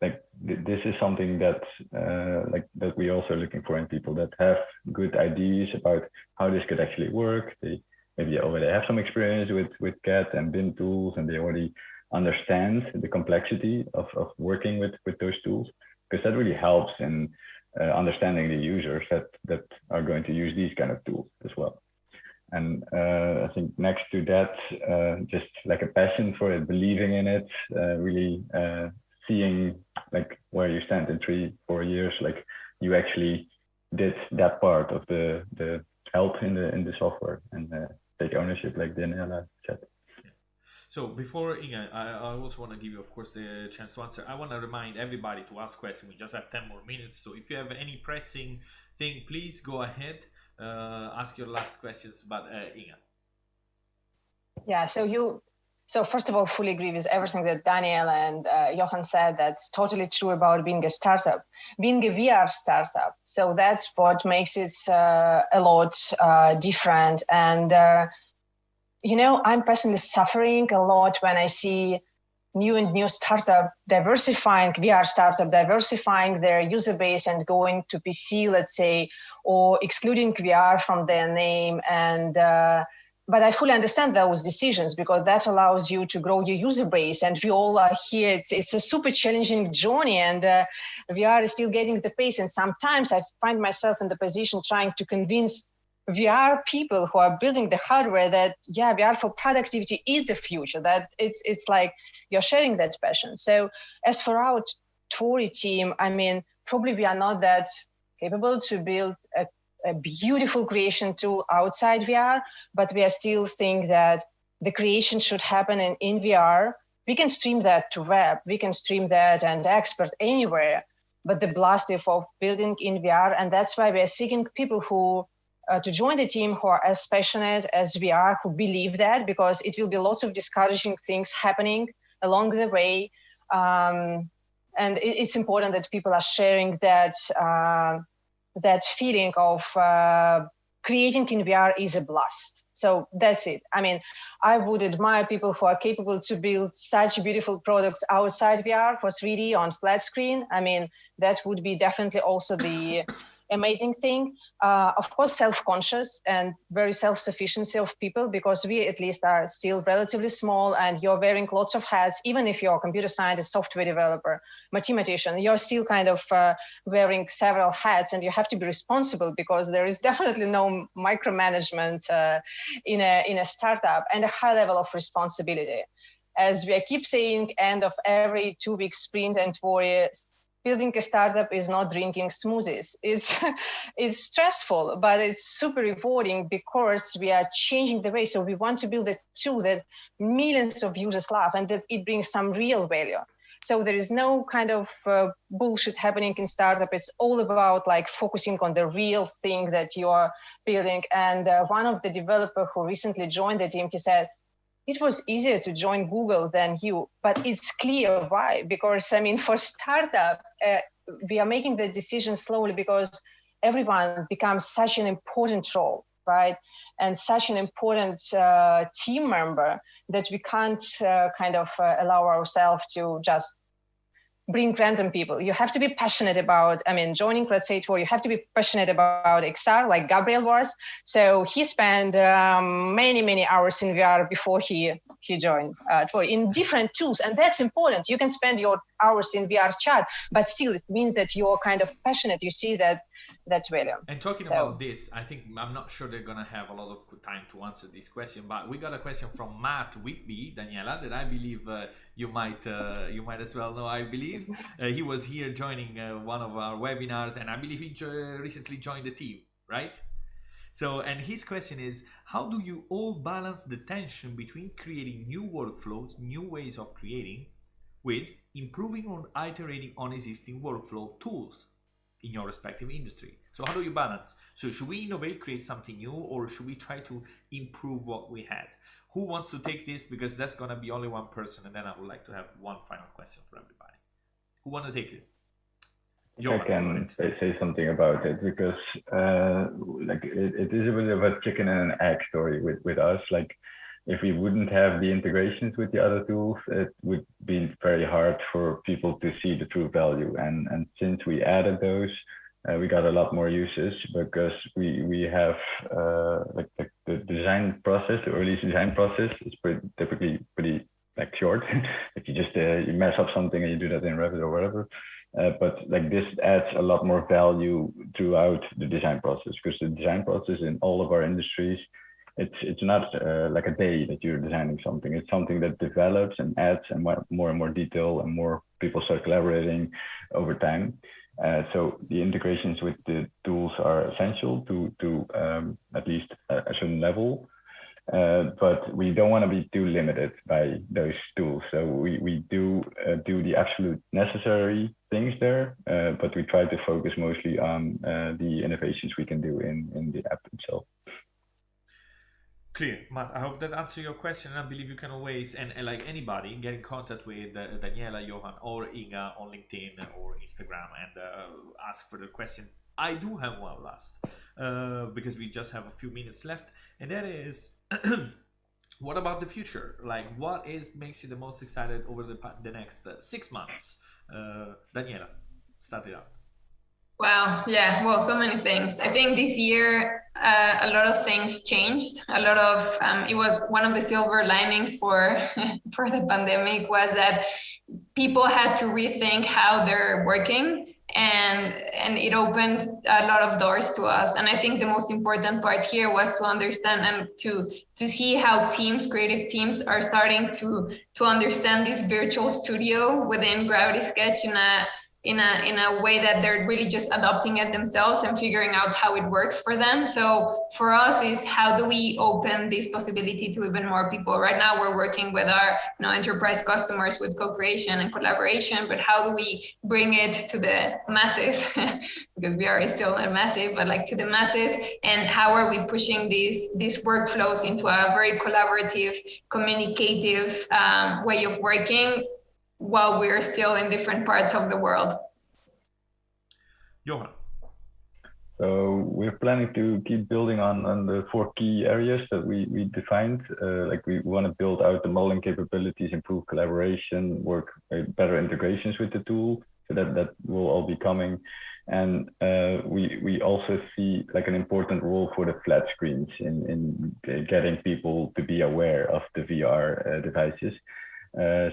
like this is something that that we also looking for in people that have good ideas about how this could actually work. They maybe already have some experience with CAD and BIM tools, and they already understand the complexity of working with those tools, because that really helps in understanding the users that are going to use these kind of tools as well. And I think next to that, just like a passion for it, believing in it, really seeing like where you stand in 3-4 years, like you actually did that part of the help in the software and take ownership, like Daniela said. So before Inga, I also want to give you, of course, the chance to answer. I want to remind everybody to ask questions. We just have 10 more minutes. So if you have any pressing thing, please go ahead, ask your last questions. But Inga. Yeah, so first of all, fully agree with everything that Daniel and Johan said. That's totally true about being a startup, being a VR startup. So that's what makes it a lot different. And you know, I'm personally suffering a lot when I see new startup diversifying, VR startup diversifying their user base and going to PC, let's say, or excluding VR from their name. And but I fully understand those decisions because that allows you to grow your user base. And we all are here. It's a super challenging journey, and VR is still getting the pace. And sometimes I find myself in the position trying to convince VR people who are building the hardware that, yeah, VR for productivity is the future, that it's like you're sharing that passion. So as for our Tvori team, I mean, probably we are not that capable to build a beautiful creation tool outside VR, but we are still think that the creation should happen in VR. We can stream that to web, we can stream that and export anywhere, but the blast of building in VR, and that's why we are seeking people who to join the team who are as passionate as we are, who believe that, because it will be lots of discouraging things happening along the way. And it's important that people are sharing that, that feeling of creating in VR is a blast. So that's it. I mean, I would admire people who are capable to build such beautiful products outside VR for 3D on flat screen. I mean, that would be definitely also the amazing thing. Of course, self-conscious and very self-sufficiency of people, because we at least are still relatively small and you're wearing lots of hats. Even if you're a computer scientist, software developer, mathematician, you're still kind of wearing several hats, and you have to be responsible because there is definitely no micromanagement in a startup, and a high level of responsibility. As we keep saying, end of every 2-week sprint and Tvori, building a startup is not drinking smoothies. It's stressful, but it's super rewarding because we are changing the way. So we want to build a tool that millions of users love and that it brings some real value. So there is no kind of bullshit happening in startup. It's all about like focusing on the real thing that you are building. And one of the developers who recently joined the team, he said, it was easier to join Google than you, but it's clear why. Because I mean, for startup, we are making the decision slowly because everyone becomes such an important role, right? And such an important team member that we can't allow ourselves to just bring random people. You have to be passionate about, joining, let's say, Tvori, you have to be passionate about XR, like Gabriel was. So he spent many hours in VR before he joined Tvori in different tools. And that's important. You can spend your hours in VR chat, but still it means that you're kind of passionate. You see that value. And talking about this, I think I'm not sure they're gonna have a lot of time to answer this question, but we got a question from Matt Whitby, Daniela, that I believe you might as well know. I believe he was here joining one of our webinars, and I believe he recently joined the team, right? So, and his question is, how do you all balance the tension between creating new workflows, new ways of creating, with improving or iterating on existing workflow tools in your respective industry? So how do you balance? So should we innovate, create something new, or should we try to improve what we had? Who wants to take this? Because that's going to be only one person, and then I would like to have one final question for everybody. Who want to take it? I can say something about it, because it is a bit of a chicken and an egg story with us. Like, if we wouldn't have the integrations with the other tools, it would be very hard for people to see the true value. And since we added those, we got a lot more uses, because we have the design process, the early design process is typically pretty short. If you just you mess up something and you do that in Revit or whatever. But this adds a lot more value throughout the design process, because the design process in all of our industries, it's not like a day that you're designing something. It's something that develops and adds and more and more detail, and more people start collaborating over time. So the integrations with the tools are essential to at least a certain level. But we don't want to be too limited by those tools. So we do the absolute necessary things there, but we try to focus mostly on the innovations we can do in the app itself. Clear, Matt. I hope that answers your question. I believe you can always, and like anybody, get in contact with Daniela, Johan, or Inga on LinkedIn or Instagram and ask for the question. I do have one last, because we just have a few minutes left, and that is, what about the future? Like, what makes you the most excited over the next 6 months? Daniela, start it out. Wow, yeah, well, so many things. I think this year a lot of things changed. A lot of it was one of the silver linings for for the pandemic was that people had to rethink how they're working, and it opened a lot of doors to us. And I think the most important part here was to understand and to see how creative teams are starting to understand this virtual studio within Gravity Sketch in a way that they're really just adopting it themselves and figuring out how it works for them. So for us is, how do we open this possibility to even more people? Right now we're working with our enterprise customers with co-creation and collaboration, but how do we bring it to the masses? Because VR is still not massive, but like to the masses, and how are we pushing these workflows into a very collaborative, communicative way of working, while we're still in different parts of the world? Johan. So we're planning to keep building on the 4 key areas that we defined. Like, we want to build out the modeling capabilities, improve collaboration, work better integrations with the tool. So that will all be coming. And we also see like an important role for the flat screens in getting people to be aware of the VR devices.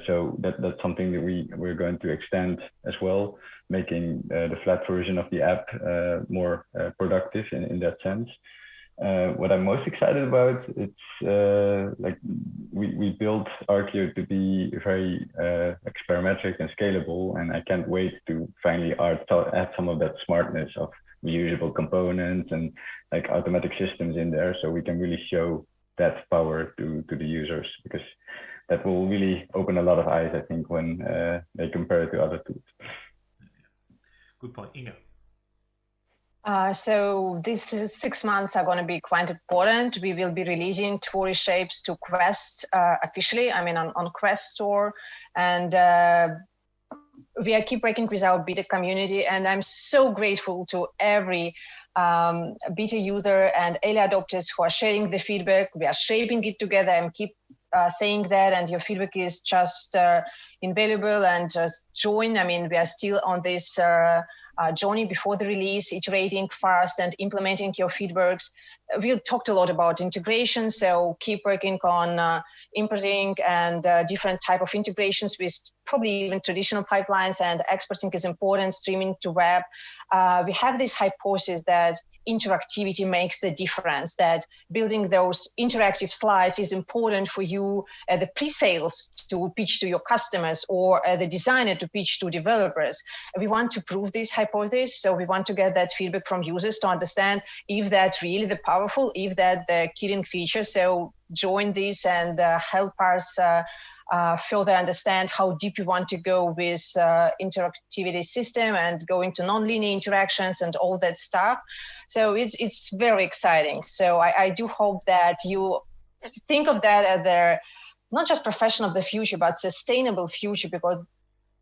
So that's something that we're going to extend as well, making the flat version of the app more productive in that sense. What I'm most excited about, it's like we built Arkio to be very experimental and scalable, and I can't wait to finally add some of that smartness of reusable components and like automatic systems in there, so we can really show that power to the users, because that will really open a lot of eyes, I think, when they compare it to other tools. Good point. Inga. So these 6 months are going to be quite important. We will be releasing Tvori shapes to Quest officially, on Quest Store. And we are keep working with our beta community, and I'm so grateful to every beta user and early adopters who are sharing the feedback. We are shaping it together and keep saying that, and your feedback is just invaluable, and just join. I mean, we are still on this journey before the release, iterating fast and implementing your feedbacks. We talked a lot about integration, so keep working on importing and different type of integrations with probably even traditional pipelines, and exporting is important, streaming to web. We have this hypothesis that interactivity makes the difference, that building those interactive slides is important for you, the pre-sales to pitch to your customers, or the designer to pitch to developers. We want to prove this hypothesis, so we want to get that feedback from users to understand if that's really the powerful, if that the killing feature. So join this and help us further understand how deep you want to go with interactivity system and going to nonlinear interactions and all that stuff. So it's very exciting. So I do hope that you think of that as the not just profession of the future, but sustainable future, because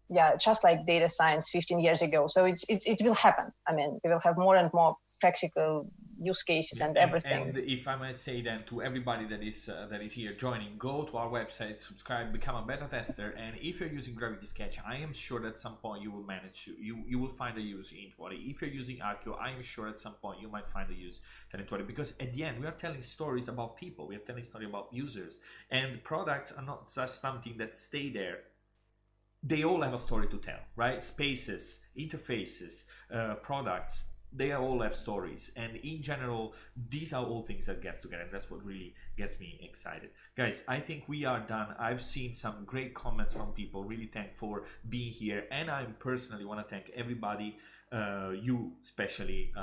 yeah, just like data science 15 years ago. So it will happen. I mean, we will have more and more practical use cases and everything. And if I might say then to everybody that is here joining, go to our website, subscribe, become a beta tester, and if you're using Gravity Sketch, I am sure that at some point you will manage to you will find a use in Tvori. If you're using Arkio, I am sure at some point you might find a use in Tvori, because at the end we are telling stories about people, we are telling stories about users, and products are not just something that stay there. They all have a story to tell, right? Spaces, interfaces, products, they all have stories, and in general these are all things that gets together, and that's what really gets me excited. Guys, I think we are done. I've seen some great comments from people, really thankful for being here, and I personally want to thank everybody, you especially,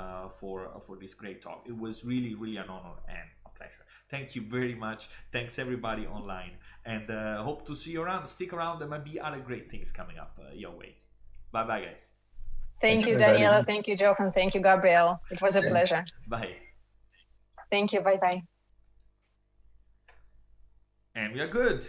for this great talk. It was really an honor and a pleasure. Thank you very much. Thanks everybody online, and hope to see you around. Stick around, there might be other great things coming up your ways. Bye bye, guys. Thank you, Daniela. Thank you, Johan. Thank you, Gabriel. It was a pleasure. Bye. Thank you. Bye-bye. And we are good.